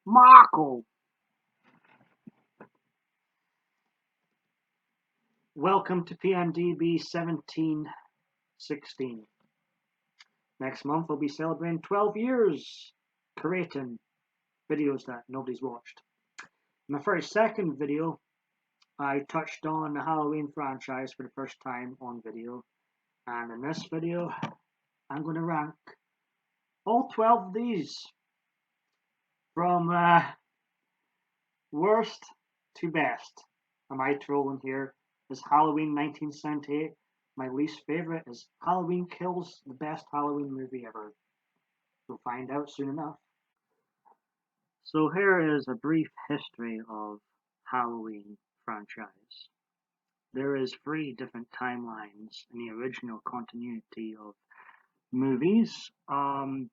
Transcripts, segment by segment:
Markle. Welcome to PMDB 1716. Next month we'll be celebrating 12 years creating videos that nobody's watched. In my very second video, I touched on the Halloween franchise for the first time on video. And in this video, I'm going to rank all 12 of these from worst to best. Am I trolling here? Is Halloween 1978 my least favorite? Is Halloween Kills the best Halloween movie ever? We'll find out soon enough. So here is a brief history of Halloween franchise. There is 3 different timelines in the original continuity of movies. The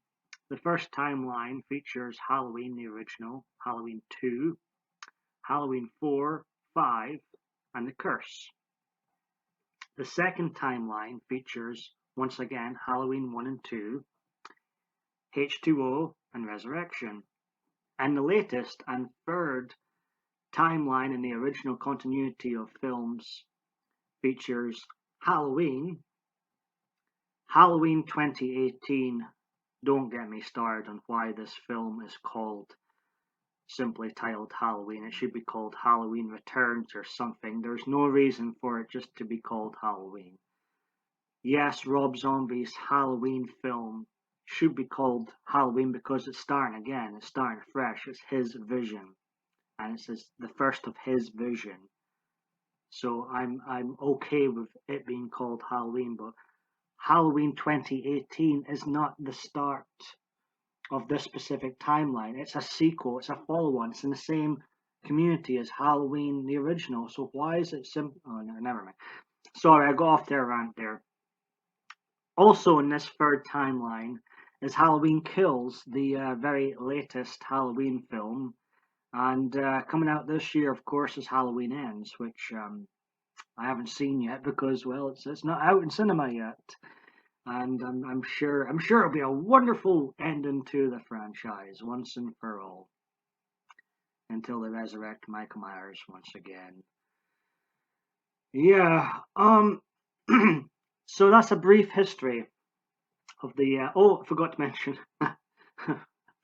first timeline features Halloween, the original, Halloween 2, Halloween 4, 5, and The Curse. The second timeline features, once again, Halloween 1 and 2, H2O, and Resurrection. And the latest and third timeline in the original continuity of films features Halloween, Halloween 2018. Don't get me started on why this film is called simply titled Halloween. It should be called Halloween Returns or something. There's no reason for it just to be called Halloween. Yes, Rob Zombie's Halloween film should be called Halloween because it's starting again. It's starting fresh. It's his vision, and it's the first of his vision. So I'm okay with it being called Halloween, but Halloween 2018 is not the start of this specific timeline. It's a sequel, it's a follow-on, it's in the same community as Halloween the original. So why is it simple? Oh no, never mind. Sorry, I got off their rant there. Also in this third timeline is Halloween Kills, the very latest Halloween film. And coming out this year, of course, is Halloween Ends, which I haven't seen yet because, well, it's not out in cinema yet. And I'm sure it'll be a wonderful ending to the franchise once and for all, until they resurrect Michael Myers once again. Yeah. So that's a brief history of the. Oh, I forgot to mention.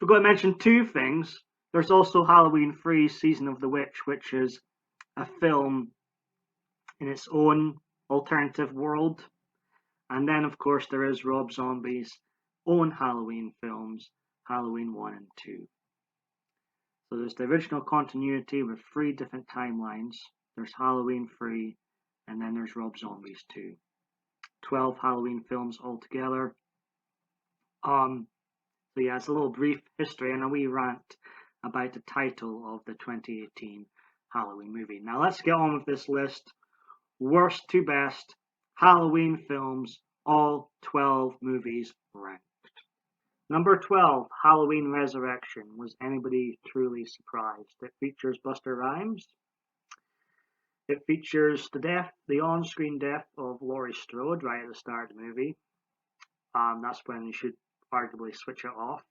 Forgot to mention 2 things. There's also Halloween 3: Season of the Witch, which is a film in its own alternative world. And then, of course, there is Rob Zombie's own Halloween films, Halloween 1 and 2. So there's the original continuity with 3 different timelines. There's Halloween 3, and then there's Rob Zombie's 2. 12 Halloween films altogether. So yeah, it's a little brief history and a wee rant about the title of the 2018 Halloween movie. Now let's get on with this list. Worst to best Halloween films, all 12 movies ranked. Number 12, Halloween Resurrection. Was anybody truly surprised? It features Buster Rhymes. It features the on-screen death of Laurie Strode right at the start of the movie. That's when you should arguably switch it off.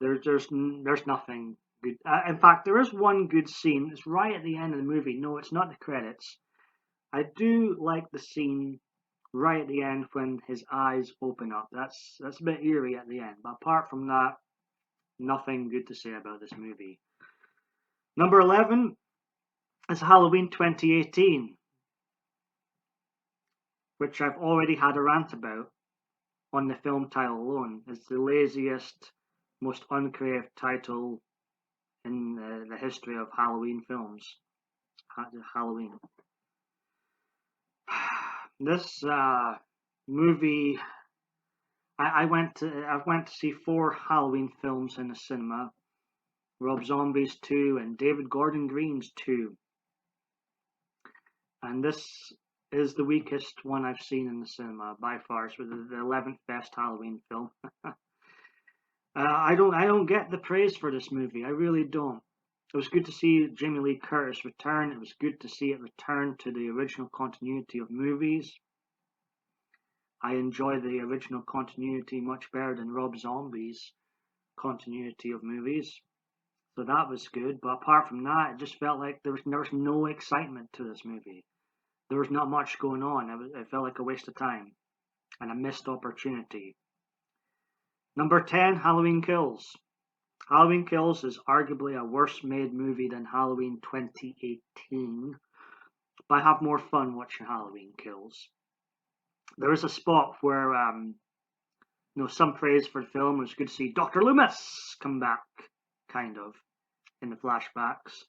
There's nothing good. In fact, there is one good scene. It's right at the end of the movie. No, it's not the credits. I do like the scene right at the end when his eyes open up. That's a bit eerie at the end. But apart from that, nothing good to say about this movie. Number 11 is Halloween 2018, which I've already had a rant about on the film title alone. It's the laziest, most uncreative title in the history of Halloween films. Halloween. This movie, I went to see 4 Halloween films in the cinema. Rob Zombie's 2 and David Gordon Green's 2. And this is the weakest one I've seen in the cinema by far. It's the 11th best Halloween film. I don't get the praise for this movie. I really don't. It was good to see Jamie Lee Curtis return. It was good to see it return to the original continuity of movies. I enjoy the original continuity much better than Rob Zombie's continuity of movies. So that was good. But apart from that, it just felt like there was no excitement to this movie. There was not much going on. It felt like a waste of time and a missed opportunity. Number 10, Halloween Kills. Halloween Kills is arguably a worse made movie than Halloween 2018, but I have more fun watching Halloween Kills. There is a spot where, some praise for the film. It was good to see Dr. Loomis come back, kind of, in the flashbacks.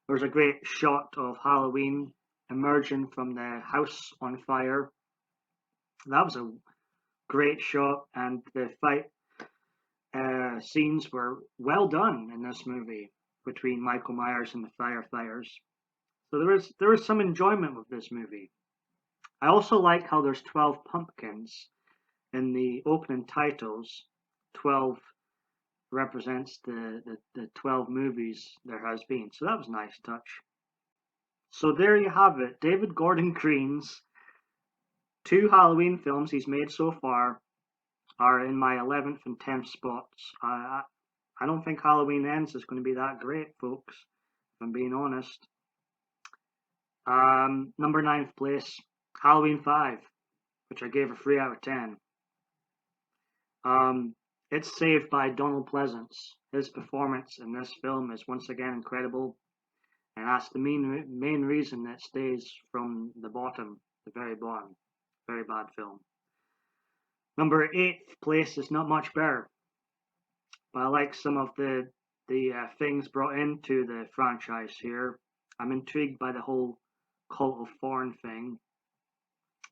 There was a great shot of Halloween emerging from the house on fire. That was a great shot, and the fight scenes were well done in this movie between Michael Myers and the firefighters. So there is some enjoyment with this movie. I also like how there's 12 pumpkins in the opening titles. 12 represents the 12 movies there has been. So that was a nice touch. So there you have it. David Gordon Green's 2 Halloween films he's made so far are in my 11th and 10th spots. I don't think Halloween Ends is going to be that great, folks, if I'm being honest. Number 9th place, Halloween 5, which I gave a 3 out of 10. It's saved by Donald Pleasance. His performance in this film is once again incredible, and that's the main reason it stays from the bottom, the very bottom. Very bad film. Number 8th place is not much better, but I like some of the things brought into the franchise here. I'm intrigued by the whole cult of Thorn thing,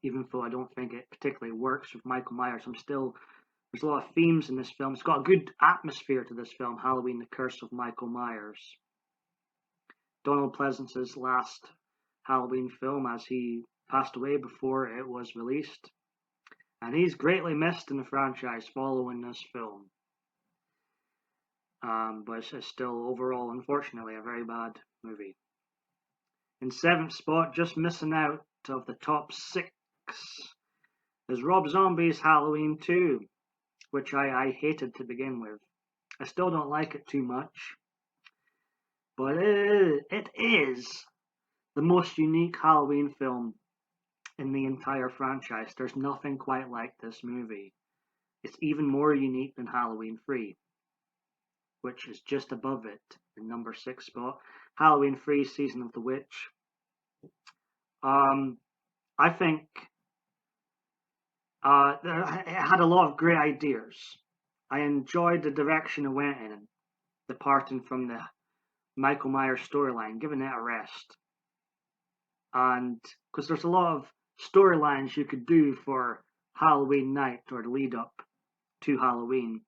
even though I don't think it particularly works with Michael Myers. There's a lot of themes in this film. It's got a good atmosphere to this film, Halloween, The Curse of Michael Myers. Donald Pleasance's last Halloween film, as he passed away before it was released. And he's greatly missed in the franchise following this film. But it's still overall, unfortunately, a very bad movie. In 7th spot, just missing out of the top 6, is Rob Zombie's Halloween 2, which I hated to begin with. I still don't like it too much, but it is the most unique Halloween film in the entire franchise. There's nothing quite like this movie. It's even more unique than Halloween 3, which is just above it in number 6 spot. Halloween 3, Season of the Witch. I think it had a lot of great ideas. I enjoyed the direction it went in, departing from the Michael Myers storyline, giving it a rest. And because there's a lot of storylines you could do for Halloween night or the lead up to Halloween.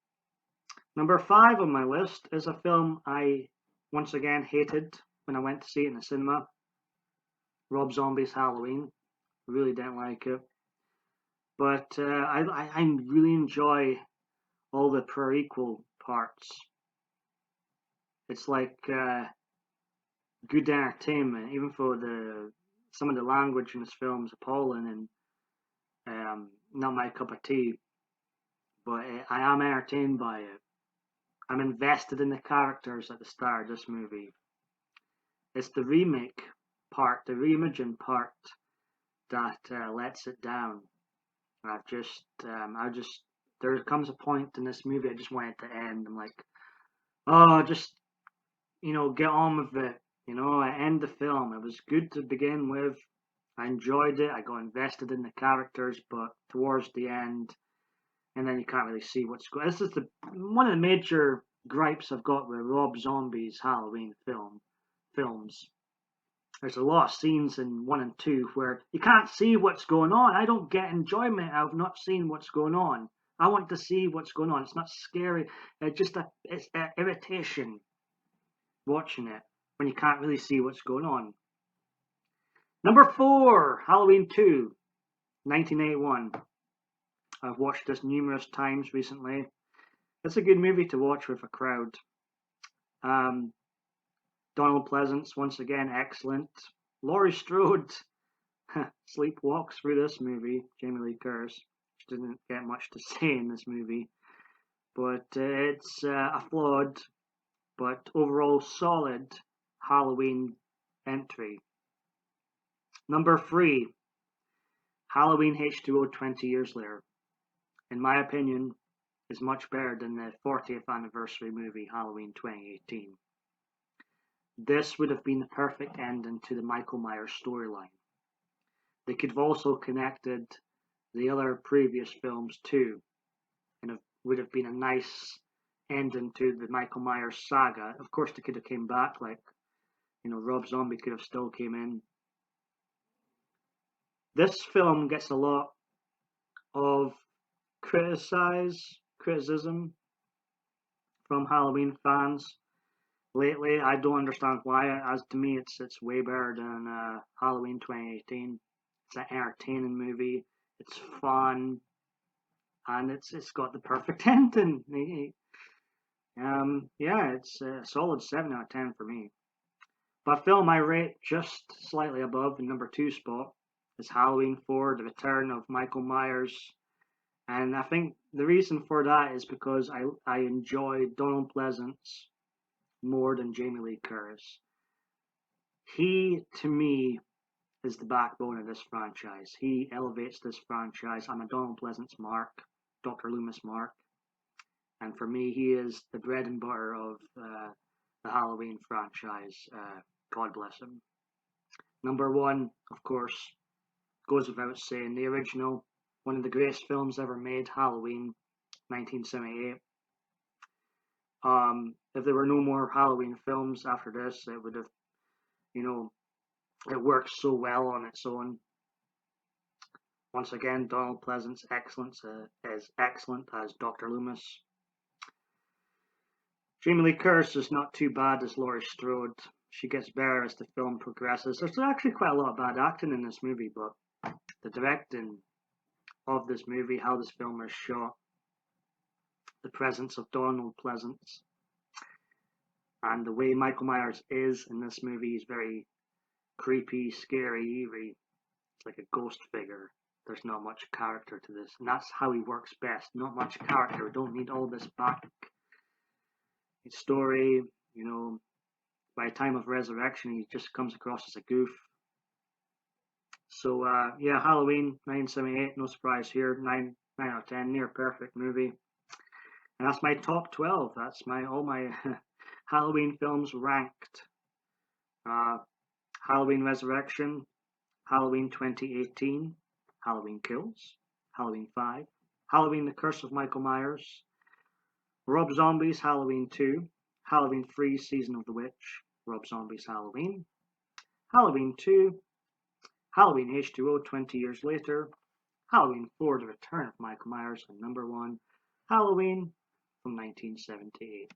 Number 5 on my list is a film I once again hated when I went to see it in the cinema. Rob Zombie's Halloween. Really didn't like it. But I really enjoy all the prequel parts. It's like good entertainment, even though some of the language in this film is appalling and not my cup of tea. But I am entertained by it. I'm invested in the characters at the start of this movie. It's the remake part, the reimaging part, that lets it down. There comes a point in this movie I just want it to end. I'm like, oh, just, get on with it. I end the film. It was good to begin with. I enjoyed it. I got invested in the characters, but towards the end, and then you can't really see what's going on. This is one of the major gripes I've got with Rob Zombie's Halloween films. There's a lot of scenes in 1 and 2 where you can't see what's going on. I don't get enjoyment out of not seeing what's going on. I want to see what's going on. It's not scary. It's irritation watching it when you can't really see what's going on. Number 4, Halloween 2, 1981. I've watched this numerous times recently. It's a good movie to watch with a crowd. Donald Pleasance, once again, excellent. Laurie Strode sleepwalks through this movie. Jamie Lee Curtis. She didn't get much to say in this movie. But it's a flawed but overall solid Halloween entry. Number 3, Halloween H2O 20 years later. In my opinion, is much better than the 40th anniversary movie Halloween 2018. This would have been the perfect ending to the Michael Myers storyline. They could have also connected the other previous films too, and it would have been a nice ending to the Michael Myers saga. Of course, they could have came back, like, Rob Zombie could have still came in. This film gets a lot of criticism from Halloween fans lately. I don't understand why. As to me, it's way better than Halloween 2018. It's an entertaining movie. It's fun, and it's got the perfect ending. Yeah, it's a solid 7 out of 10 for me. But film I rate just slightly above, the number 2 spot, is Halloween 4: The Return of Michael Myers. And I think the reason for that is because I enjoy Donald Pleasance more than Jamie Lee Curtis. He, to me, is the backbone of this franchise. He elevates this franchise. I'm a Donald Pleasance mark, Dr. Loomis mark. And for me, he is the bread and butter of the Halloween franchise. God bless him. Number 1, of course, goes without saying, the original, one of the greatest films ever made, Halloween, 1978. If there were no more Halloween films after this, it would have, it works so well on its own. Once again, Donald Pleasance excellence is excellent as Dr. Loomis. Jamie Lee Curtis is not too bad as Laurie Strode. She gets better as the film progresses. There's actually quite a lot of bad acting in this movie, but the directing of this movie, how this film is shot, the presence of Donald Pleasance, and the way Michael Myers is in this movie is very creepy, scary, eerie. It's like a ghost figure. There's not much character to this, and that's how he works best. Not much character. We don't need all this back story. By the time of resurrection, he just comes across as a goof. So yeah, Halloween 1978, no surprise here. 9 out of 10, near perfect movie. And that's my top 12. That's all my Halloween films ranked. Halloween Resurrection, Halloween 2018, Halloween Kills, Halloween 5, Halloween The Curse of Michael Myers, Rob Zombie's Halloween 2, Halloween 3 Season of the Witch, Rob Zombie's Halloween, Halloween 2, Halloween H2O 20 years later, Halloween 4 The Return of Michael Myers, and number 1, Halloween from 1978.